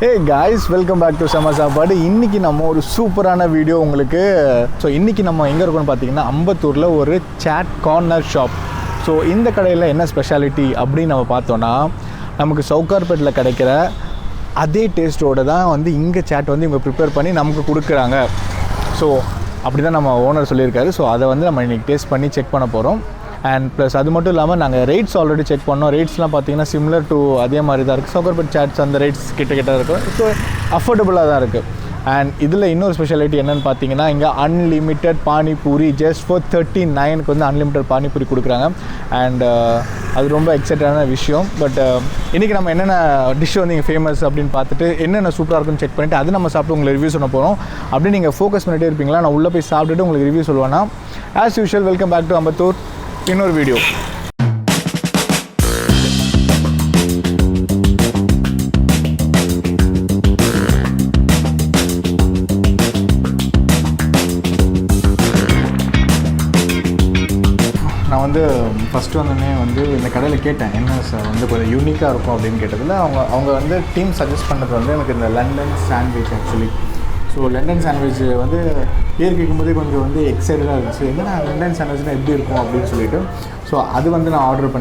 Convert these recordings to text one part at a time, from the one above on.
Hey guys, welcome back to Semma Sappadu. இன்னைக்கு நம்ம ஒரு சூப்பரான வீடியோ உங்களுக்கு. ஸோ இன்னைக்கு நம்ம எங்கே இருக்கோம்னு பார்த்தீங்கன்னா அம்பத்தூரில் ஒரு சாட் கார்னர் ஷாப். ஸோ இந்த கடையில் என்ன ஸ்பெஷாலிட்டி அப்படின்னு நம்ம பார்த்தோன்னா நமக்கு சowcarpetல கிடைக்கிற அதே டேஸ்ட்டோடு தான் வந்து இங்கே சாட் வந்து இவங்க ப்ரிப்பேர் பண்ணி நமக்கு கொடுக்குறாங்க. ஸோ அப்படி தான் நம்ம ஓனர் சொல்லியிருக்காரு. ஸோ அதை வந்து நம்ம இன்றைக்கி டேஸ்ட் பண்ணி செக் பண்ண போகிறோம். அண்ட் ப்ளஸ் அது மட்டும் இல்லாமல் நாங்கள் ரேட்ஸ் ஆல்ரெடி செக் பண்ணோம். ரேட்ஸ்லாம் பார்த்தீங்கன்னா சிமிலர் டு அதே மாதிரி தான் இருக்குது. sowcarpet சாட்ஸ் அந்த ரேட்ஸ் கிட்ட இருக்கும். ஸோ அஃபோர்டபுளாக தான் இருக்குது. அண்ட் இதில் இன்னொரு ஸ்பெஷாலிட்டி என்னென்னு பார்த்தீங்கன்னா இங்கே unlimited pani puri just for 39க்கு வந்து அன்லிமிட்டட் பானி பூரி கொடுக்குறாங்க. அண்ட் அது ரொம்ப எக்ஸைட்டான விஷயம். பட் இன்றைக்கி நம்ம என்னென்ன டிஷ் வந்து இங்கே ஃபேமஸ் அப்படின்னு பார்த்துட்டு என்னென்ன சூப்பராக இருக்குன்னு செக் பண்ணிவிட்டு அது நம்ம சாப்பிட்டு உங்களுக்கு ரிவ்யூ சொல்ல போகிறோம். அப்படி நீங்கள் ஃபோக்கஸ் பண்ணிகிட்டே இருப்பீங்களா? நான் உள்ளே போய் சாப்பிட்டுட்டு உங்களுக்கு ரிவ்யூ சொல்லுவேன்னா as usual welcome back to Ambattur. இன்னொரு வீடியோ. நான் வந்து ஃபஸ்ட்டு வந்தோடனே வந்து இந்த கடையில் கேட்டேன் என்ன சார் வந்து கொஞ்சம் யூனிக்காக இருக்கும் அப்படின்னு கேட்டதில் அவங்க வந்து டீம் சஜஸ்ட் பண்ணது வந்து எனக்கு இந்த London sandwich actually. So London sandwich வந்து பேர் கேட்கும்போதே கொஞ்சம் வந்து எக்ஸைட்டடாக இருந்துச்சு. என்னன்னா லண்டன் சாண்ட்விச்னா எப்படி இருக்கும் அப்படின்னு சொல்லிட்டு ஸோ அது வந்து நான் ஆர்டர் பண்ணி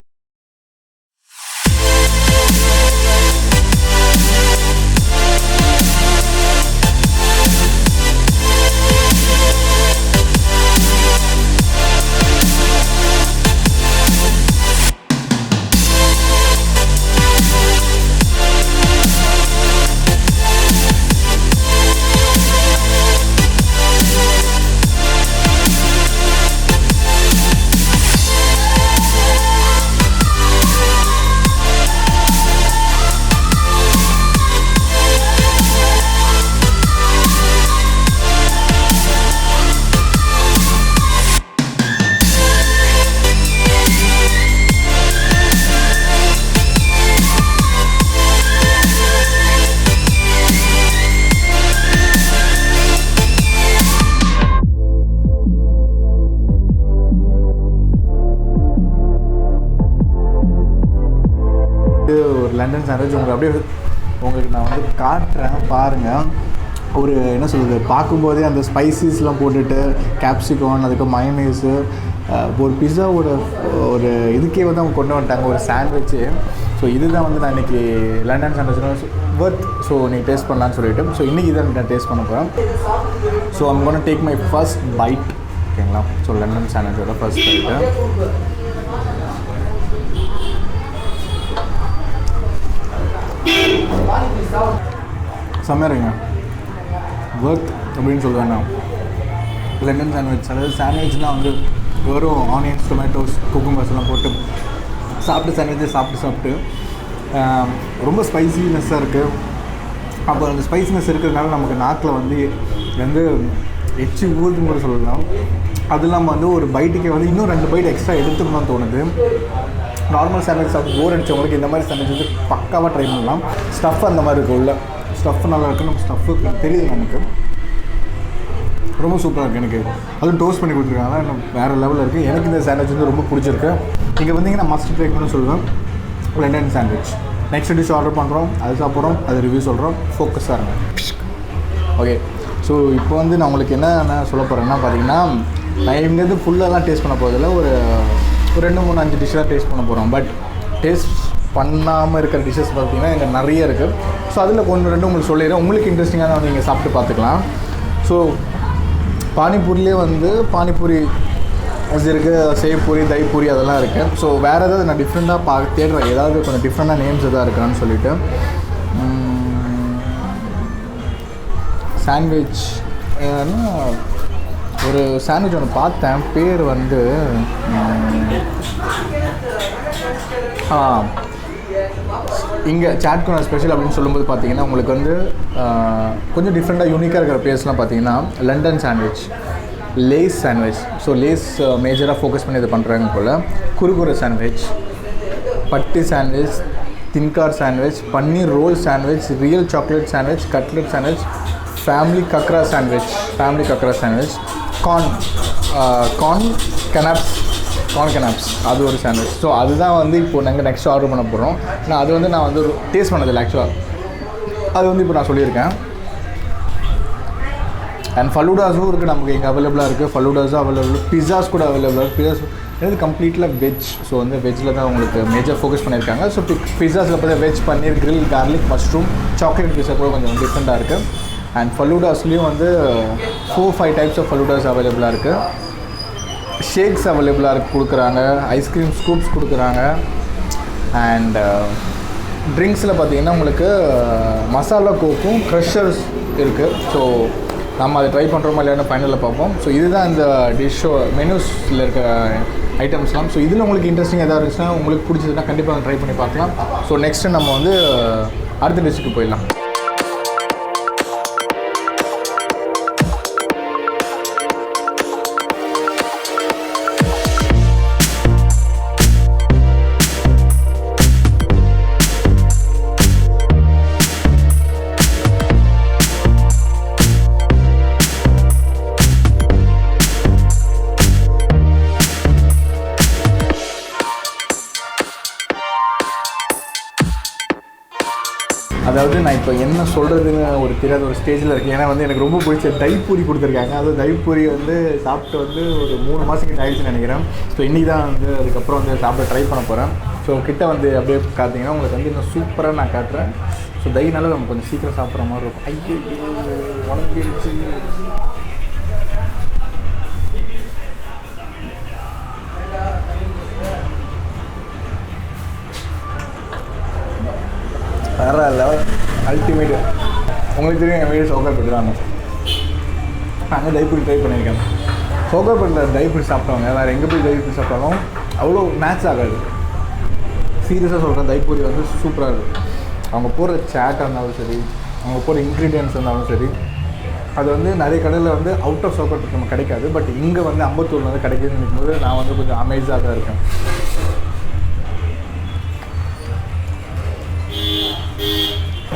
ஒரு லண்டன் சாண்ட்விச் உங்களுக்கு நான் வந்து காட்டுறேன் பாருங்கள். ஒரு என்ன சொல்கிறது, பார்க்கும்போதே அந்த ஸ்பைசஸ்லாம் போட்டுட்டு கேப்சிகான் அதுக்கு மயனீஸு ஒரு பிஸாவோட ஒரு இதுக்கே வந்து அவங்க கொண்டு வந்துட்டாங்க ஒரு சாண்ட்விட்சு. ஸோ இதுதான் வந்து நான் இன்றைக்கி லண்டன் சாண்ட்விச் ஒர்த். ஸோ நீங்கள் டேஸ்ட் பண்ணலான்னு சொல்லிவிட்டு ஸோ இன்றைக்கி தான் நான் டேஸ்ட் பண்ண போகிறேன். So I'm gonna take my first bite. ஓகேங்களா? ஸோ லண்டன் சாண்ட்விச்சோட ஃபர்ஸ்ட் பைட்டு. செம்மையாருங்க, ஒர்த் அப்படின்னு சொல்லுவேன் நான். லண்டன் சாண்ட்விச், அதாவது சாண்ட்விச்னால் வந்து வெறும் ஆனியன்ஸ் டொமேட்டோஸ் குக்கும்பர்ஸ் எல்லாம் போட்டு சாப்பிட்டு சாப்பிட்டு ரொம்ப ஸ்பைசினஸ்ஸாக இருக்குது. அப்போ அந்த ஸ்பைசினஸ் இருக்கிறதுனால நமக்கு நாக்கில் வந்து எச்சி ஊதுன்னு கூட சொல்லலாம். அது இல்லாமல் வந்து ஒரு பைட்டுக்கே வந்து இன்னும் 2 பைட் எக்ஸ்ட்ரா எடுத்துக்கணும்னு தோணுது. நார்மல் சாண்ட்விச் சாப்பிட்டு போர் அடித்தவங்களுக்கு இந்த மாதிரி சாண்ட்விச் வந்து பக்காவாக ட்ரை பண்ணலாம். ஸ்டஃப் அந்த மாதிரி இருக்குது, உள்ள ஸ்டஃப் நல்லா இருக்குது. நம்ம ஸ்டஃப்பு தெரியுது நமக்கு, ரொம்ப சூப்பராக இருக்குது. எனக்கு அதுவும் டோஸ்ட் பண்ணி கொடுத்துருக்காங்க, இன்னும் வேறு லெவலில் இருக்குது. எனக்கு இந்த சாண்ட்விச் வந்து ரொம்ப பிடிச்சிருக்கு. இங்கே வந்தீங்கன்னா மஸ்ட் ட்ரை பண்ண சொல்லுவேன் London sandwich. Next dish order பண்ணுறோம், அது சாப்பிட்றோம், அது ரிவ்யூ சொல்கிறோம். ஃபோக்கஸாக இருங்க. ஓகே, ஸோ இப்போ வந்து நான் உங்களுக்கு என்ன சொல்ல போகிறேன்னா பார்த்தீங்கன்னா நான் இங்கேருந்து ஃபுல்லாலாம் டேஸ்ட் பண்ண போகிறதில்ல. ஒரு 2-3-5 டிஷ்ஷாக டேஸ்ட் பண்ண போகிறோம். பட் டேஸ்ட் பண்ணாமல் இருக்கிற டிஷ்ஷஸ் பார்த்தீங்கன்னா இங்கே நிறைய இருக்குது. ஸோ அதில் 1-2 உங்களுக்கு சொல்லிடுறேன். உங்களுக்கு இன்ட்ரெஸ்டிங்காக வந்து நீங்கள் சாப்பிட்டு பார்த்துக்கலாம். ஸோ பானிபூரிலே வந்து பானிபூரி இருக்குது, சேவ் பூரி, தஹி பூரி அதெல்லாம் இருக்குது. ஸோ வேறு ஏதாவது நான் டிஃப்ரெண்ட்டாக தேடுறேன், ஏதாவது கொஞ்சம் டிஃப்ரெண்ட்டாக நேம்ஸ் எதாவது இருக்கான்னு சொல்லிவிட்டு. சாண்ட்விச் ஒரு சாண்ட்விச் ஒன்று பார்த்தேன், பேர் வந்து இங்கே சாட் கார்னர் ஸ்பெஷல் அப்படின்னு சொல்லும்போது பார்த்தீங்கன்னா உங்களுக்கு வந்து கொஞ்சம் டிஃப்ரெண்ட்டாக யூனிக்காக இருக்கிற பிளேஸ்லாம் பார்த்தீங்கன்னா London sandwich, Lay's sandwich. So Lay's மேஜராக ஃபோக்கஸ் பண்ணி இது பண்ணுறாங்க போல். குறுகுறை சாண்ட்விச், பட்டி சாண்ட்விச், தின்கார் sandwich, paneer roll sandwich, real chocolate sandwich, cutlet sandwich, family கக்ரா சாண்ட்விச், கார்ன் canapes அது ஒரு சாண்ட்விச். ஸோ அதுதான் வந்து இப்போது நாங்கள் நெக்ஸ்ட் ஆர்டர் பண்ண போகிறோம். நான் அது வந்து நான் வந்து டேஸ்ட் பண்ணதில்லை ஆக்சுவலாக. அது வந்து இப்போ நான் சொல்லியிருக்கேன். அண்ட் ஃபலூடாஸும் இருக்குது நமக்கு இங்கே அவைலபிளாக இருக்குது. ஃபலூடாஸும் அவைலபிள், பிஸாஸ் கூட அவைலபிளாக இருக்குது. பிஸாஸ் இது கம்ப்ளீட்டில் வெஜ். ஸோ வந்து வெஜ்ஜில் தான் உங்களுக்கு மேஜர் ஃபோக்கஸ் பண்ணியிருக்காங்க. ஸோ பிஸாஸில் பார்த்தா veg paneer, grill, garlic, mushroom, chocolate pizza கூட கொஞ்சம் டிஃப்ரெண்ட்டாக இருக்குது. அண்ட் ஃபலூடாஸ்லேயும் வந்து 4-5 டைப்ஸ் ஆஃப் ஃபலூடாஸ் அவைலபிளாக இருக்குது. ஷேக்ஸ் அவைலபிளாக கொடுக்குறாங்க, ஐஸ்கிரீம் ஸ்கூப்ஸ் கொடுக்குறாங்க. அண்ட் ட்ரிங்க்ஸில் பார்த்தீங்கன்னா உங்களுக்கு மசாலா கோக்கும் க்ரஷர்ஸ் இருக்குது. ஸோ நம்ம அதை ட்ரை பண்ணுறோமா இல்லைன்னு ஃபைனலில் பார்ப்போம். ஸோ இதுதான் இந்த டிஷ்ஷோ மெனூஸில் இருக்க ஐட்டம்ஸ்லாம். ஸோ இதில் உங்களுக்கு இன்ட்ரெஸ்டிங் எதாவது இருந்துச்சுன்னா, உங்களுக்கு பிடிச்சதுன்னா கண்டிப்பாக ட்ரை பண்ணி பார்க்கலாம். ஸோ நெக்ஸ்ட்டு நம்ம வந்து அடுத்த டிஷ்ஷுக்கு போயிடலாம். அதாவது நான் இப்போ என்ன சொல்கிறதுன்னு தெரியாத ஒரு ஸ்டேஜில் இருக்கேன். ஏன்னா வந்து எனக்கு ரொம்ப பிடிச்ச தைப்பூரி கொடுத்துருக்காங்க. அது தைப்பூரி வந்து சாப்பிட்டு வந்து ஒரு 3 மாதத்துக்கு ஆயிடுச்சுன்னு நினைக்கிறேன். ஸோ இன்றைக்கி தான் வந்து அதுக்கப்புறம் வந்து சாப்பிட ட்ரை பண்ண போகிறேன். ஸோ கிட்ட வந்து அப்படியே பார்த்தீங்கன்னா உங்களுக்கு வந்து இன்னும் சூப்பராக நான் காட்டுறேன். ஸோ தைனால நம்ம கொஞ்சம் சீக்கிரம் சாப்பிட்ற மாதிரி இருக்கும். ஐயோ உடம்பிடுச்சு. வேறு லெவல், அல்டிமேட்டு. உங்களுக்கு தெரியும் என் வீடு சோக்கார்பேட்டு தான். நாங்கள் தைப்பூரி ட்ரை பண்ணியிருக்கேன். சோக்கார்பேட்டில் தைப்பூரி சாப்பிட்டவங்க வேறு எங்கே போய் தைப்பூரி சாப்பிட்டாலும் அவ்வளோ மேட்ச் ஆகாது. சீரியஸாக சொல்கிறேன், தைப்பூரி வந்து சூப்பராக இருக்குது. அவங்க போடுற சேட்டாக இருந்தாலும் சரி, அவங்க போடுற இன்க்ரீடியன்ட்ஸ் இருந்தாலும் சரி, அது வந்து நிறைய கடையில் வந்து அவுட் ஆஃப் சோக்கார்பேட் நம்ம கிடைக்காது. பட் இங்கே வந்து அம்பத்தூரில் வந்து கிடைக்குதுன்னு நினைக்கும்போது நான் வந்து கொஞ்சம் அமேஸாக தான் இருக்கேன்.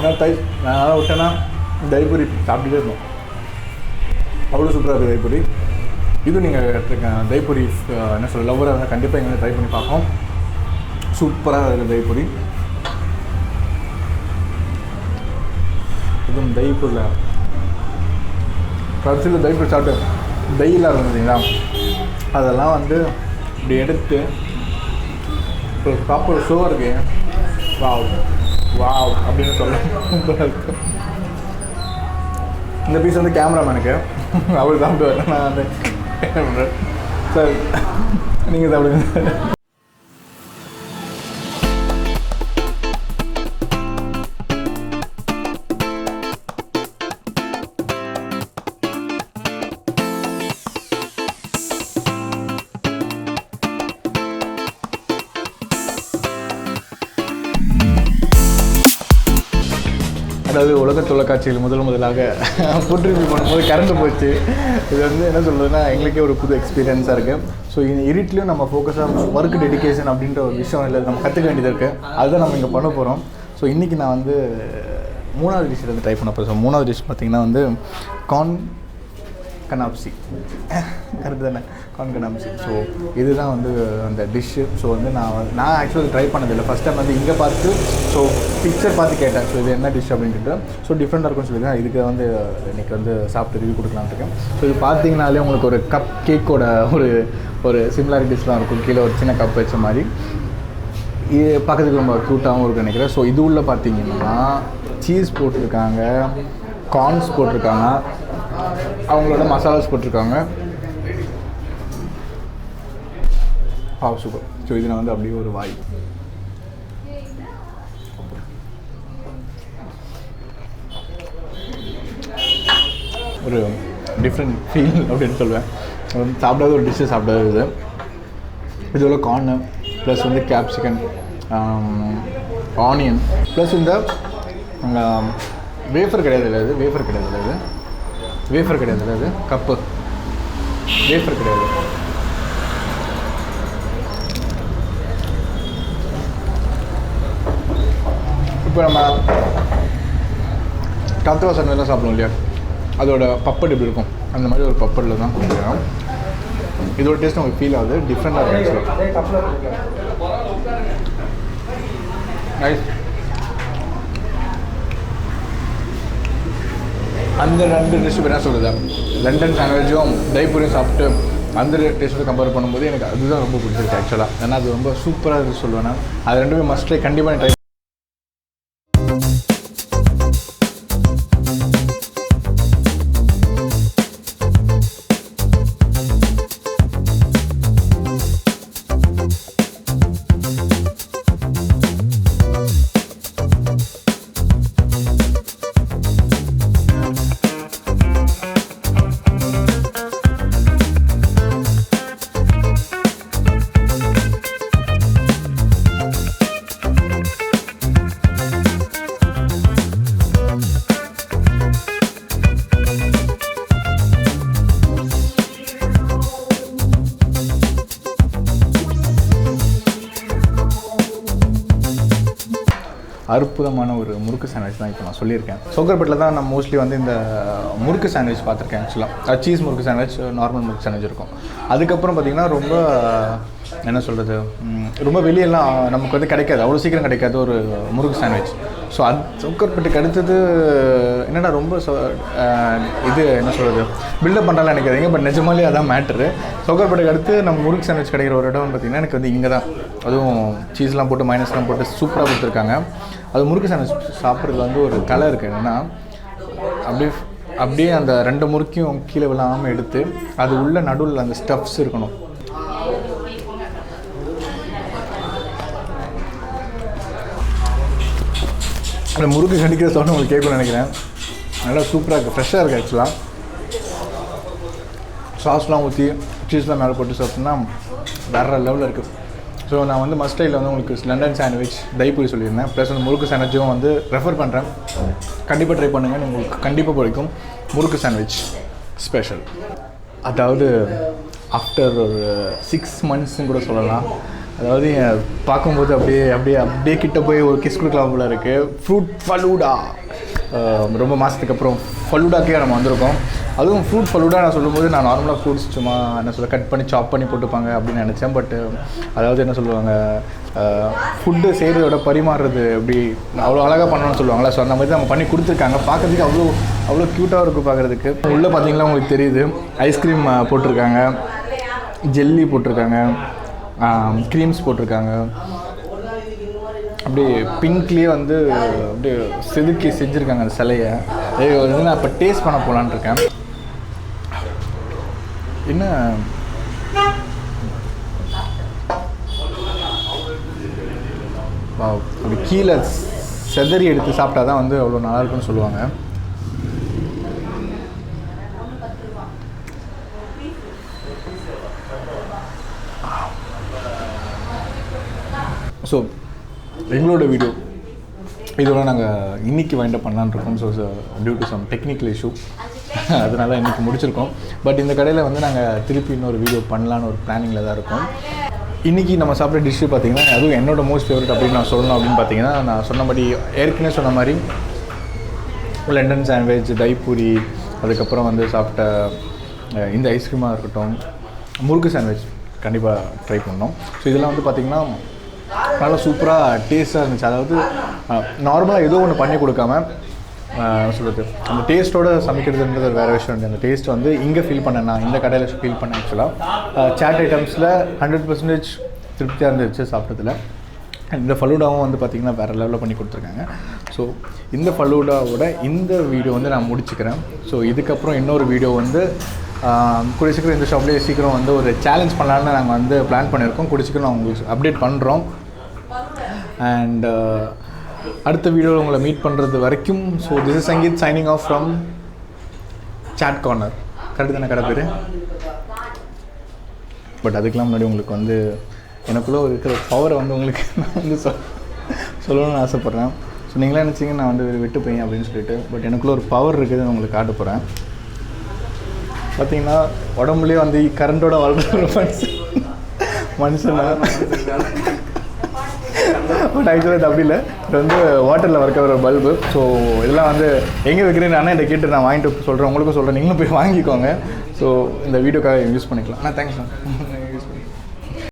நான் நல்லா விட்டேன்னா தைப்பூரி சாப்பிட்டுட்டே இருந்தோம். அவ்வளோ சூப்பராக இருக்குது தைப்பூரி. இதுவும் நீங்கள் தைப்பூரி என்ன சொல்ல லவ்வராக இருந்தால் கண்டிப்பாக எங்கே ட்ரை பண்ணி பார்ப்போம். சூப்பராக இருக்குது தைப்பூரி. இதுவும் தைப்பூரில் கடைசியில் தைப்பூரி சாப்பிட்டு தையெல்லாம் இருந்ததுங்களா, அதெல்லாம் வந்து இப்படி எடுத்து ஒரு ப்ராப்பர் ஷோ இருக்கு. வாவ் வாவ் அப்படின்னு சொல்ல இருக்கும். இந்த பீஸ் வந்து கேமராமேனுக்கு அவர் சாப்பிட்டு நான் வந்து சார் நீங்கள் சாப்பிடுங்க. அதாவது உலக தொலைக்காட்சியில் முதலாக ஃபுட் ரிவ்யூ பண்ணும்போது கரண்ட் போச்சு. இது வந்து என்ன சொல்கிறதுன்னா எங்களுக்கே ஒரு புது எக்ஸ்பீரியன்ஸாக இருக்குது. ஸோ இந்த இருட்லேயும் நம்ம ஃபோக்கஸாக ஒர்க் டெடிக்கேஷன் அப்படின்ற ஒரு விஷயம் இல்லை, நம்ம கற்றுக்க வேண்டியது இருக்குது. அதுதான் நம்ம இங்கே பண்ண போகிறோம். ஸோ இன்றைக்கி நான் வந்து 3வது டிஷ் வந்து ட்ரை பண்ண போகிறேன். ஸோ 3வது டிஷ் பார்த்திங்கன்னா வந்து கார்ன் கனாப்சி, கரெக்டு தானே, கார்ன் கனாப்சி. ஸோ இதுதான் வந்து அந்த டிஷ்ஷு. ஸோ வந்து நான் ஆக்சுவலி ட்ரை பண்ணதில்லை. ஃபஸ்ட் டைம் வந்து இங்கே பார்த்து ஸோ பிக்சர் பார்த்து கேட்டேன். ஸோ இது என்ன டிஷ் அப்படின்ட்டு. ஸோ டிஃப்ரெண்ட்டாக இருக்கும்னு சொல்லி தான் இதுக்கு வந்து இன்றைக்கி வந்து சாப்பிட்டு ரிவ்யூ கொடுக்கலான்னு இருக்கேன். ஸோ இது பார்த்தீங்கனாலே உங்களுக்கு ஒரு கப் கேக்கோட ஒரு சிமிலாரிட்டிஸ்லாம் இருக்கும். கீழே ஒரு சின்ன கப் வச்ச மாதிரி. இது பார்க்கறதுக்கு ரொம்ப க்யூட்டாகவும் இருக்குன்னு நினைக்கிறேன். ஸோ இது உள்ள பார்த்தீங்கன்னா சீஸ் போட்டிருக்காங்க, கார்ன்ஸ் போட்டிருக்காங்க, அவங்களோட மசாலாஸ் போட்டிருக்காங்க. சூப்பர். ஸோ இது நான் வந்து அப்படியே ஒரு வாய் ஒரு டிஃப்ரெண்ட் ஃபீல் அப்படின்னு சொல்லுவேன். சாப்பிடாத ஒரு டிஷ்ஷு சாப்பிடாது. இது உள்ள கார்னு ப்ளஸ் வந்து கேப்சிகன், ஆனியன் ப்ளஸ் இந்த வேஃபர் கிடையாது இல்லை, இது வேஃபர் கிடையாது இல்லை, இது வேஃபர் கிடையாது இல்லை, இது கப்பு வேஃபர் கிடையாது. இப்போ நம்ம கத்துவா சமையலாம் சாப்பிடுவோம் இல்லையா, அதோட பப்பட் எப்படி இருக்கும் அந்த மாதிரி ஒரு பப்படில் தான் கொடுக்குறோம். இதோட டேஸ்ட் நமக்கு ஃபீல் ஆகுது, டிஃப்ரெண்டாக இருக்கும். நைஸ். அந்த 2 டிஷ் என்ன சொல்கிறது, லண்டன் சாண்ட்விச்சும் தைப்பூரியும் சாப்பிட்டு அந்த டேஸ்ட்டோட கம்பேர் பண்ணும்போது எனக்கு அதுதான் ரொம்ப பிடிச்சிருக்கு ஆக்சுவலாக. ஏன்னா அது ரொம்ப சூப்பராக இருக்குது சொல்லுவேன் நான். அது ரெண்டுமே மஸ்ட் ட்ரை, கண்டிப்பாக ட்ரை. அற்புதமான ஒரு முறுக்கு சாண்ட்விச் தான் இப்போ நான் சொல்லியிருக்கேன். சோக்கர்பேட்டில் தான் நான் மோஸ்ட்லி வந்து இந்த முறுக்கு சாண்ட்விச் பார்த்துருக்கேன் ஆக்சுவலாக. சீஸ் முறுக்கு சாண்ட்விச், நார்மல் முறுக்கு சாண்ட்விச் இருக்கும். அதுக்கப்புறம் பார்த்திங்கன்னா ரொம்ப என்ன சொல்கிறது, ரொம்ப வெளியெல்லாம் நமக்கு வந்து கிடைக்காது, அவ்வளோ சீக்கிரம் கிடைக்காது ஒரு முறுக்கு சாண்ட்விச். ஸோ அது சோக்கர்பேட்டுக்கு அடுத்தது என்னடா ரொம்ப இது என்ன சொல்கிறது, பில்டப் பண்ணுறாலும் நினைக்காதீங்க, பட் நிஜமாலே அதான் மேட்ரு. சோக்கர்பேட்டுக்கு அடுத்து நம்ம முறுக்கு சாண்ட்விச் கிடைக்கிற ஒரு இடம் பார்த்திங்கன்னா எனக்கு வந்து இங்கே தான். அதுவும் சீஸ்லாம் போட்டு மைனஸ்லாம் போட்டு சூப்பராக கொடுத்துருக்காங்க. அது முறுக்கு சாண்ட்விச் சாப்பிட்றதுல வந்து ஒரு கலை இருக்குது. என்னென்னா அப்படியே அந்த 2 முறுக்கையும் கீழே விழாமல் எடுத்து அது உள்ள நடுவில் அந்த ஸ்டஃப்ஸ் இருக்கணும். அந்த முறுக்கு கடிக்கிற சவுண்ட் உங்களுக்கு கேட்கணும்னு நினைக்கிறேன். நல்லா சூப்பராக இருக்குது, ஃப்ரெஷ்ஷாக இருக்குது ஆக்சுவலாக. சாஸ்லாம் ஊற்றி சீஸ்லாம் மேலே போட்டு சாப்பிட்டோம்னா வேறு லெவலில் இருக்குது. ஸோ நான் வந்து மஸ்டையில் வந்து உங்களுக்கு லண்டன் சாண்ட்விச், தைப்பூரி சொல்லியிருந்தேன். ப்ளஸ் வந்து முறுக்கு சாண்ட்விச்சும் வந்து ரெஃபர் பண்ணுறேன். கண்டிப்பாக ட்ரை பண்ணுங்கள், உங்களுக்கு கண்டிப்பாக பிடிக்கும். முறுக்கு சாண்ட்விச் ஸ்பெஷல். அதாவது ஆஃப்டர் ஒரு 6 monthsன்னு கூட சொல்லலாம். அதாவது பார்க்கும்போது அப்படியே கிட்ட போய் ஒரு கிஸ் கொடுக்கலாம் போல இருக்குது. ஃப்ரூட் ஃபலூடா, ரொம்ப மாதத்துக்கு அப்புறம் ஃபலூடாக்கே நம்ம வந்திருக்கோம். அதுவும் ஃப்ரூட் ஃபலூடா நான் சொல்லும்போது நான் நார்மலாக ஃப்ரூட்ஸ் சும்மா என்ன சொல்ல கட் பண்ணி சாப் பண்ணி போட்டுப்பாங்க அப்படின்னு நினச்சேன். பட் அதாவது என்ன சொல்லுவாங்க, ஃபுட்டு செய்கிறதோட பரிமாறுறது அப்படி அவ்வளோ அழகாக பண்ணணும்னு சொல்லுவாங்களா. ஸோ அந்த மாதிரி நம்ம பண்ணி கொடுத்துருக்காங்க. பார்க்குறதுக்கு அவ்வளோ க்யூட்டாக இருக்குது பார்க்குறதுக்கு. உள்ளே பார்த்தீங்கன்னா உங்களுக்கு தெரியுது, ஐஸ்கிரீம் போட்டிருக்காங்க, ஜெல்லி போட்டிருக்காங்க, க்ரீம்ஸ் போட்டிருக்காங்க. அப்படியே பிங்க்லேயே வந்து அப்படியே செதுக்கி செஞ்சுருக்காங்க அந்த சிலையை. வந்து நான் இப்போ டேஸ்ட் பண்ண போகலான்னு இருக்கேன். என்ன அப்படி கீழே செதறி எடுத்து சாப்பிட்டா தான் வந்து அவ்வளோ நல்லாயிருக்குன்னு சொல்லுவாங்க. ஸோ எங்களோட வீடியோ இதோட நாங்கள் இன்றைக்கி வைண்ட் அப் பண்ணலான்னு இருக்கோம். So due to some technical issue அதனால் இன்றைக்கி முடிச்சிருக்கோம். பட் இந்த கடையில் வந்து நாங்கள் திருப்பி இன்னொரு வீடியோ பண்ணலான்னு ஒரு பிளானிங்கில் தான் இருக்கோம். இன்றைக்கி நம்ம சாப்பிட்ற டிஷ்ஷு பார்த்திங்கன்னா அதுவும் என்னோடய மோஸ்ட் ஃபேவரட் அப்படின்னு நான் சொல்லணும் அப்படின்னு பார்த்தீங்கன்னா, நான் சொன்னபடி ஏற்கனவே சொன்ன மாதிரி லண்டன் சாண்ட்விச், தைப்பூரி, அதுக்கப்புறம் வந்து சாப்பிட்ட இந்த ஐஸ்கிரீமாக இருக்கட்டும், முறுக்கு சாண்ட்விச் கண்டிப்பாக ட்ரை பண்ணோம். ஸோ இதெல்லாம் வந்து பார்த்திங்கன்னா நல்லா சூப்பராக டேஸ்ட்டாக இருந்துச்சு. அதாவது நார்மலாக ஏதோ ஒன்று பண்ணி கொடுக்காம சொல்கிறது அந்த டேஸ்ட்டோடு சமைக்கிறதுன்றது வேறு விஷயம் இருக்குது. அந்த டேஸ்ட் வந்து இங்கே ஃபீல் பண்ணேன், நான் இந்த கடையில் ஃபீல் பண்ணேன். ஆக்சுவலாக சாட் ஐட்டம்ஸில் 100% திருப்தியாக இருந்துச்சு சாப்பிட்டதில். இந்த ஃபலூடாவும் வந்து பார்த்திங்கன்னா வேறு லெவலில் பண்ணி கொடுத்துருக்காங்க. ஸோ இந்த ஃபலூடாவோட இந்த வீடியோ வந்து நான் முடிச்சுக்கிறேன். ஸோ இதுக்கப்புறம் இன்னொரு வீடியோ வந்து கூடிய சீக்கிரம் இந்த ஷாப்லேயே சீக்கிரம் வந்து ஒரு சேலஞ்ச் பண்ணலான்னு நாங்கள் வந்து பிளான் பண்ணியிருக்கோம். கூடிய சீக்கிரம் நான் உங்களுக்கு அப்டேட் பண்ணுறோம். அண்ட் அடுத்த வீடியோவில் உங்களை மீட் பண்ணுறது வரைக்கும் so this is Sangeeth signing off from Chaat Corner. Correct தானே கடை பேர்? பட் அதுக்கெலாம் முன்னாடி உங்களுக்கு வந்து எனக்குள்ளே இருக்கிற பவரை வந்து உங்களுக்கு நான் வந்து சொல்லணும்னு ஆசைப்பட்றேன். ஸோ நீங்களே நினச்சிங்க நான் வந்து விட்டு போய் அப்படின்னு சொல்லிட்டு, பட் எனக்குள்ளே ஒரு பவர் இருக்குதுன்னு உங்களுக்கு காட்ட போகிறேன். பார்த்தீங்கன்னா உடம்புலேயே வந்து கரண்டோட வாழ்கிற மனுஷன் பட் ஆக்சுவலாக இது அப்படி இல்லை, இது வந்து வாட்டரில் ஒர்க் ஆகிற பல்பு. ஸோ இதெல்லாம் வந்து எங்கே வைக்கிறேன்னு அண்ணா இதை கேட்டு நான் வாங்கிட்டு சொல்கிறேன், உங்களுக்கும் சொல்கிறேன், நீங்களும் போய் வாங்கிக்கோங்க. ஸோ இந்த வீடியோக்காக யூஸ் பண்ணிக்கலாம். தேங்க்ஸ் மேம், யூஸ் பண்ணி